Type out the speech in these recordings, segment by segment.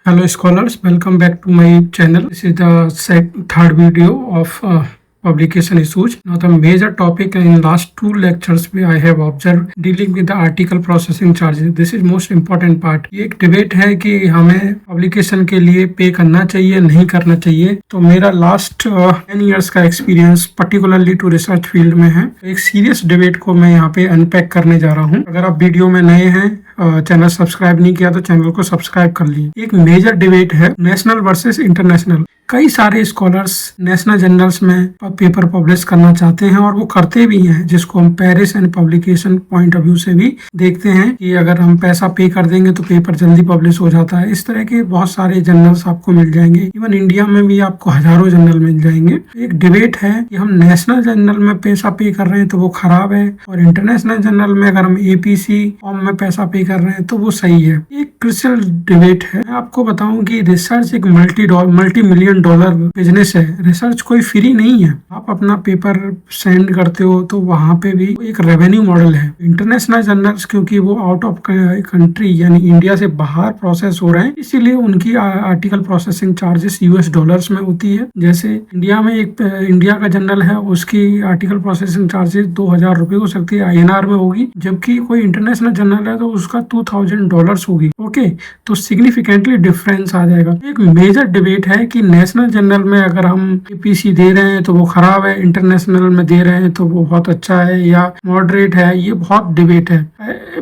Hello scholars, welcome back to my channel. This is the third video of publication issues. Now the major topic in last two lectures I have observed dealing with the article processing charges. This is most important part. ये एक debate है कि हमें publication के लिए पे करना चाहिए नहीं करना चाहिए। तो मेरा लास्ट 10 years का experience particularly to research field में है। एक सीरियस डिबेट को मैं यहाँ पे अनपैक करने जा रहा हूँ। अगर आप वीडियो में नए हैं, चैनल सब्सक्राइब नहीं किया तो चैनल को सब्सक्राइब कर लीजिए। एक मेजर डिबेट है नेशनल वर्सेस इंटरनेशनल। कई सारे स्कॉलर्स नेशनल जर्नल्स में पेपर पब्लिश करना चाहते हैं और वो करते भी हैं, जिसको हम Paris and publication point of view से भी देखते हैं कि अगर हम पैसा पे कर देंगे तो पेपर जल्दी पब्लिश हो जाता है। इस तरह के बहुत सारे जर्नल्स आपको मिल जाएंगे। इवन इंडिया में भी आपको हजारों जर्नल मिल जाएंगे। एक डिबेट है कि हम नेशनल जर्नल में पैसा पे कर रहे हैं तो वो खराब है और इंटरनेशनल जर्नल में अगर हम एपीसी फॉर्म में पैसा पे कर रहे हैं तो वो सही है। एक क्रिटिकल डिबेट है। मैं आपको बताऊं कि रिसर्च एक मल्टी मिलियन डॉलर बिजनेस है। रिसर्च कोई फ्री नहीं है। आप अपना पेपर सेंड करते हो तो वहां पे भी एक रेवेन्यू मॉडल है। इंटरनेशनल जर्नल्स क्योंकि वो आउट ऑफ कंट्री यानी इंडिया से बाहर प्रोसेस हो रहे हैं, इसीलिए उनकी article processing charges US dollars में होती है। जैसे इंडिया में एक इंडिया का जर्नल है, उसकी आर्टिकल प्रोसेसिंग चार्जेस 2000 रुपए हो सकती है, INR में होगी, जबकि कोई इंटरनेशनल जर्नल है तो उसका $2000 होगी। ओके, तो सिग्निफिकेंटली डिफरेंस आ जाएगा। एक मेजर डिबेट है कि नेशनल जर्नल में अगर हम एपीसी दे रहे हैं तो वो खराब है, इंटरनेशनल में दे रहे हैं तो वो बहुत अच्छा है या मॉडरेट है। ये बहुत डिबेट है।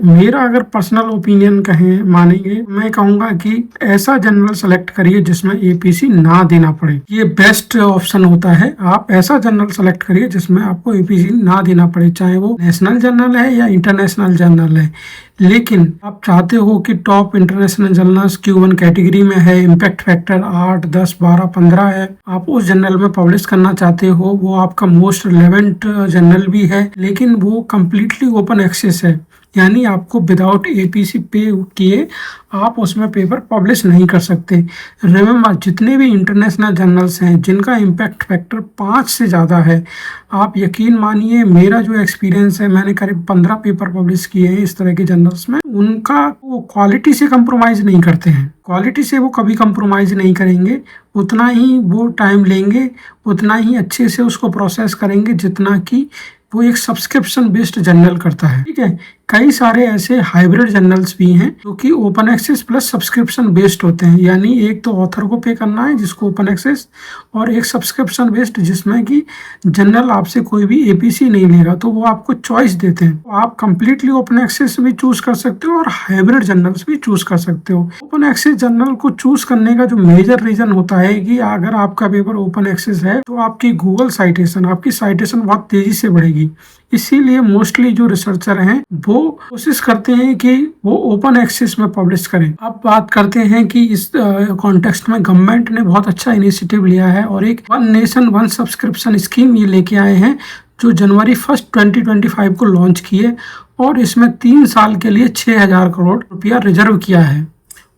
मेरा अगर पर्सनल ओपिनियन कहें मानेंगे, मैं कहूंगा कि ऐसा जर्नल सेलेक्ट करिए जिसमें एपीसी ना देना पड़े। ये बेस्ट ऑप्शन होता है। आप ऐसा जर्नल सेलेक्ट करिए जिसमें आपको एपीसी ना देना पड़े, चाहे वो नेशनल जर्नल है या इंटरनेशनल जर्नल है। लेकिन आप चाहते हो कि top international journals Q1 category में है, इम्पैक्ट फैक्टर 8, 10, 12, 15 है, आप उस जर्नल में पब्लिश करना चाहते हो, वो आपका मोस्ट रिलेवेंट जर्नल भी है, लेकिन वो कम्प्लीटली ओपन एक्सेस है, यानी आपको विदाउट एपीसी पे किए आप उसमें पेपर पब्लिश नहीं कर सकते। रिमेम्बर, जितने भी इंटरनेशनल जर्नल्स हैं जिनका इम्पैक्ट फैक्टर 5 से ज़्यादा है, आप यकीन मानिए, मेरा जो एक्सपीरियंस है, मैंने करीब 15 पेपर पब्लिश किए हैं इस तरह के जर्नल्स में, उनका वो क्वालिटी से कंप्रोमाइज़ नहीं करते हैं। क्वालिटी से वो कभी कंप्रोमाइज़ नहीं करेंगे। उतना ही वो टाइम लेंगे, उतना ही अच्छे से उसको प्रोसेस करेंगे जितना कि वो एक सब्सक्रिप्शन बेस्ड जर्नल करता है। ठीक है, कई सारे ऐसे हाइब्रिड जर्नल्स भी हैं जो कि open access plus subscription based होते हैं, यानी एक तो ऑथर को पे करना है जिसको ओपन एक्सेस, और एक सब्सक्रिप्शन बेस्ड जिसमें कि जर्नल आपसे कोई भी एपीसी नहीं लेगा, तो वो आपको चॉइस देते हैं। तो आप कंप्लीटली ओपन एक्सेस भी चूज कर सकते हो और हाइब्रिड जर्नल्स भी चूज कर सकते हो। ओपन एक्सेस जर्नल को चूज करने का जो मेजर रीजन होता है कि अगर आपका पेपर ओपन एक्सेस है तो आपकी गूगल साइटेशन, आपकी साइटेशन बहुत तेजी से बढ़ेगी। इसीलिए मोस्टली जो रिसर्चर हैं वो कोशिश करते हैं कि वो ओपन एक्सेस में पब्लिश करें। अब बात करते हैं कि इस कॉन्टेक्स्ट में गवर्नमेंट ने बहुत अच्छा इनिशिएटिव लिया है और एक one nation one subscription scheme ये लेके आए हैं, जो जनवरी 1, 2025 को लॉन्च किए, और इसमें 3 साल के लिए 6000 करोड़ रुपया रिजर्व किया है,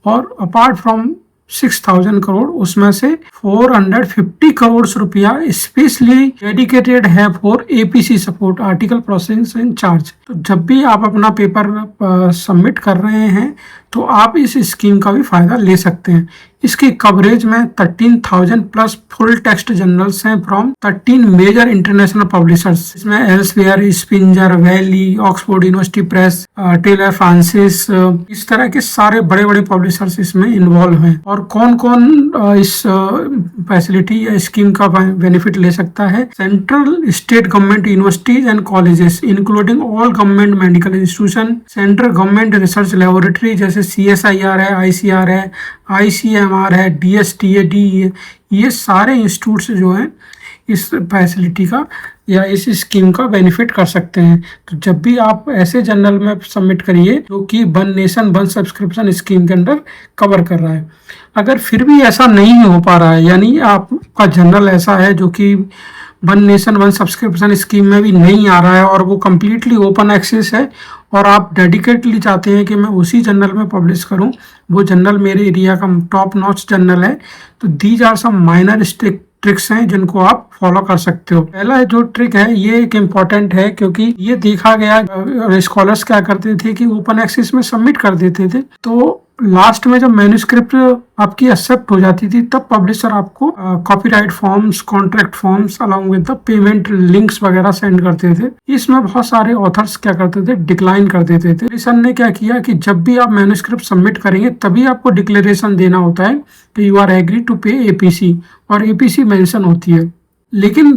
और अपार्ट फ्रॉम 6000 करोड़ उसमें से 450 करोड़ रुपया स्पेशली डेडिकेटेड है for APC support, article processing charge. तो जब भी आप अपना पेपर सबमिट कर रहे हैं तो आप इस स्कीम का भी फायदा ले सकते हैं। इसकी कवरेज में 13,000 प्लस फुल टेक्स्ट जर्नल्स हैं फ्रॉम 13 मेजर इंटरनेशनल पब्लिशर्स। इसमें Elsevier, Springer, Wiley, Oxford University Press, Taylor Francis, इस तरह के सारे बड़े बड़े पब्लिशर्स इसमें इन्वॉल्व हैं। और कौन कौन इस फैसिलिटी या स्कीम का बेनिफिट ले सकता है? Central state government universities and colleges including all government medical institution, central government research laboratory जैसे CSIR है, ICR है, ICMR है, DST है, DE, ये सारे इंस्टीट्यूट्स जो हैं इस फैसिलिटी का या इस स्कीम का बेनिफिट कर सकते हैं। तो जब भी आप ऐसे जर्नल में सबमिट करिए जो कि one nation one subscription scheme के अंडर कवर कर रहा है। अगर फिर भी ऐसा नहीं हो पा रहा है, यानी आपका जर्नल ऐसा है जो कि one nation one subscription scheme में भी नहीं आ रहा है और वो कम्प्लीटली ओपन एक्सेस है, और आप डेडिकेटली चाहते हैं कि मैं उसी जर्नल में पब्लिश करूं, वो जर्नल मेरे एरिया का टॉप नॉच जर्नल है, तो these are some minor tricks हैं जिनको आप फॉलो कर सकते हो। पहला जो ट्रिक है ये एक इम्पॉर्टेंट है, क्योंकि ये देखा गया स्कॉलर्स क्या करते थे कि ओपन एक्सेस में सबमिट कर देते थे, तो लास्ट में जब मैन्युस्क्रिप्ट आपकी एक्सेप्ट हो जाती थी तब पब्लिशर आपको copyright forms, contract forms along with the payment links वगैरह सेंड करते थे। इसमें बहुत सारे ऑथर्स क्या करते थे, डिक्लाइन कर देते थे। पब्लिशर ने क्या किया कि जब भी आप मैन्युस्क्रिप्ट सबमिट करेंगे तभी आपको डिक्लेरेशन देना होता है कि यू आर एग्री टू पे एपीसी, और एपीसी मेंशन होती है। लेकिन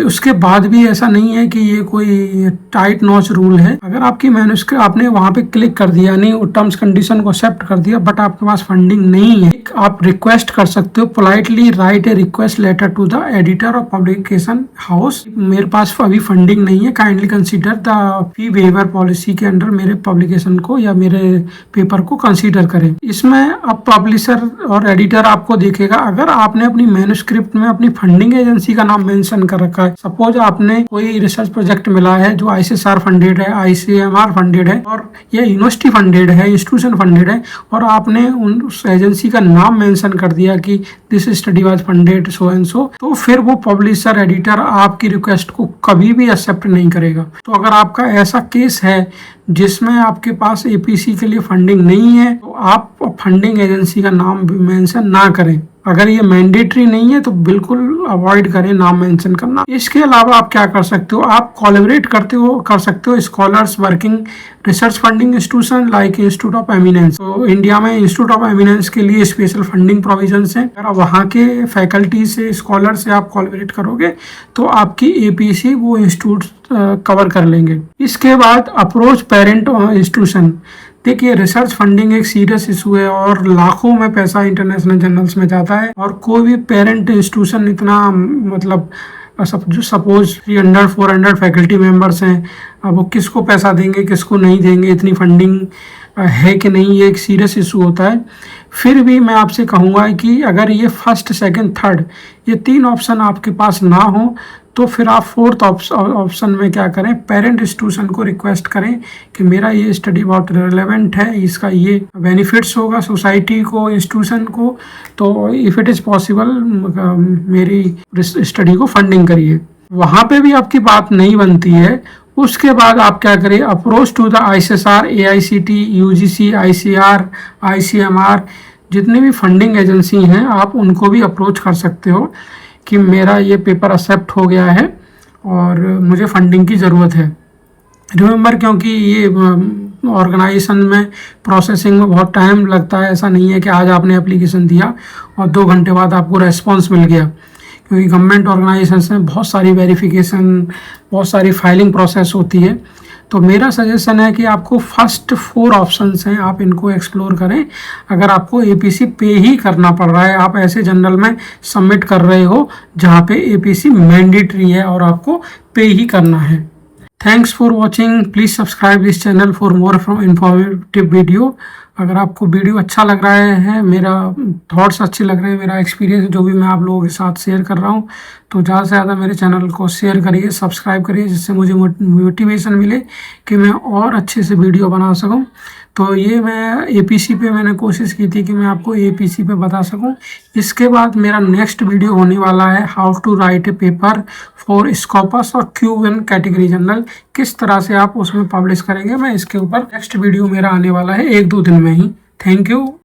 उसके बाद भी ऐसा नहीं है कि ये कोई टाइट नॉच रूल है। अगर आपकी मैन्युस्क्रिप्ट आपने वहां पे क्लिक कर दिया, नहीं वो टर्म्स कंडीशन को एक्सेप्ट कर दिया, बट आपके पास फंडिंग नहीं है, आप रिक्वेस्ट कर सकते हो, politely write a request letter to the editor of publication house, मेरे पास अभी फंडिंग नहीं है, kindly consider the fee waiver policy के अंडर मेरे पब्लिकेशन को या मेरे पेपर को कंसीडर करें। इसमें अब पब्लिशर और एडिटर आपको देखेगा, अगर आपने अपनी मैन्युस्क्रिप्ट में अपनी फंडिंग एजेंसी का नाम मेंशन कर रखा है, सपोज आपने कोई रिसर्च प्रोजेक्ट मिला है जो आईसीएसआर फंडेड है, आईसीएमआर फंडेड है, और ये यूनिवर्सिटी फंडेड है, इंस्टीट्यूशन फंडेड है, और आपने उस एजेंसी का नाम मेंशन कर दिया कि this study was funded so and so, तो फिर वो पब्लिशर एडिटर आपकी रिक्वेस्ट को कभी भी एक्सेप्ट नहीं करेगा। तो अगर आपका ऐसा केस है जिसमें आपके पास एपीसी के लिए फंडिंग नहीं है, तो आप फंडिंग एजेंसी का नाम मेंशन ना करें। अगर ये मैंडेटरी नहीं है तो बिल्कुल अवॉइड करें नाम मेंशन करना। इसके अलावा आप क्या कर सकते हो, आप कोलैबोरेट कर सकते हो scholars working research funding institution like institute of eminence. तो इंडिया में इंस्टीट्यूट ऑफ एमिनेंस के लिए स्पेशल फंडिंग प्रोविजंस हैं। अगर वहाँ के फैकल्टी से, स्कॉलर से आप कोलैबोरेट करोगे तो आपकी एपीसी वो इंस्टीट्यूट कवर कर लेंगे। इसके बाद अप्रोच पेरेंट इंस्टीट्यूशन। देखिए, रिसर्च फंडिंग एक सीरियस इशू है और लाखों में पैसा इंटरनेशनल जर्नल्स में जाता है, और कोई भी पेरेंट इंस्टीट्यूशन इतना मतलब सपोज 300 400 फैकल्टी मेंबर्स हैं, अब वो किसको पैसा देंगे, किसको नहीं देंगे, इतनी फंडिंग है कि नहीं, ये एक सीरियस इशू होता है। फिर भी मैं आपसे कहूँगा कि अगर ये फर्स्ट, सेकंड, थर्ड ये 3 ऑप्शन आपके पास ना हो तो फिर आप 4th ऑप्शन में क्या करें, पेरेंट इंस्टीट्यूशन को रिक्वेस्ट करें कि मेरा ये स्टडी बहुत रिलेवेंट है, इसका ये बेनिफिट्स होगा सोसाइटी को, इंस्टीट्यूशन को, तो इफ़ इट इज़ पॉसिबल मेरी स्टडी को फंडिंग करिए। वहाँ पे भी आपकी बात नहीं बनती है, उसके बाद आप क्या करें, approach to the ICSR, AICT, UGC, ICR, ICMR, जितनी भी फंडिंग एजेंसी हैं आप उनको भी अप्रोच कर सकते हो कि मेरा ये पेपर एक्सेप्ट हो गया है और मुझे फंडिंग की ज़रूरत है। रिमेंबर, क्योंकि ये ऑर्गेनाइजेशन में प्रोसेसिंग में बहुत टाइम लगता है, ऐसा नहीं है कि आज आपने एप्लीकेशन दिया और 2 घंटे बाद आपको रेस्पॉन्स मिल गया, क्योंकि गवर्नमेंट ऑर्गेनाइजेशन में बहुत सारी वेरिफिकेशन, बहुत सारी फाइलिंग प्रोसेस होती है। तो मेरा सजेशन है कि आपको फर्स्ट 4 ऑप्शंस हैं, आप इनको एक्सप्लोर करें। अगर आपको एपीसी पे ही करना पड़ रहा है, आप ऐसे जर्नल में सबमिट कर रहे हो जहाँ पे एपीसी मैंडेटरी है और आपको पे ही करना है। Thanks for watching, please subscribe this channel for more informative video. अगर आपको वीडियो अच्छा लग रहा है, मेरा थॉट्स अच्छे लग रहे हैं, मेरा एक्सपीरियंस जो भी मैं आप लोगों के साथ शेयर कर रहा हूँ, तो ज़्यादा से ज़्यादा मेरे चैनल को शेयर करिए, सब्सक्राइब करिए, जिससे मुझे मोटिवेशन मिले कि मैं और अच्छे से वीडियो बना सकूँ। तो ये मैं एपीसी पे मैंने कोशिश की थी कि मैं आपको एपीसी पे बता सकूं। इसके बाद मेरा नेक्स्ट वीडियो होने वाला है how to write a paper for Scopus और क्यू1 कैटेगरी जर्नल, किस तरह से आप उसमें पब्लिश करेंगे। मैं इसके ऊपर नेक्स्ट वीडियो मेरा आने वाला है 1-2 दिन में ही। Thank you.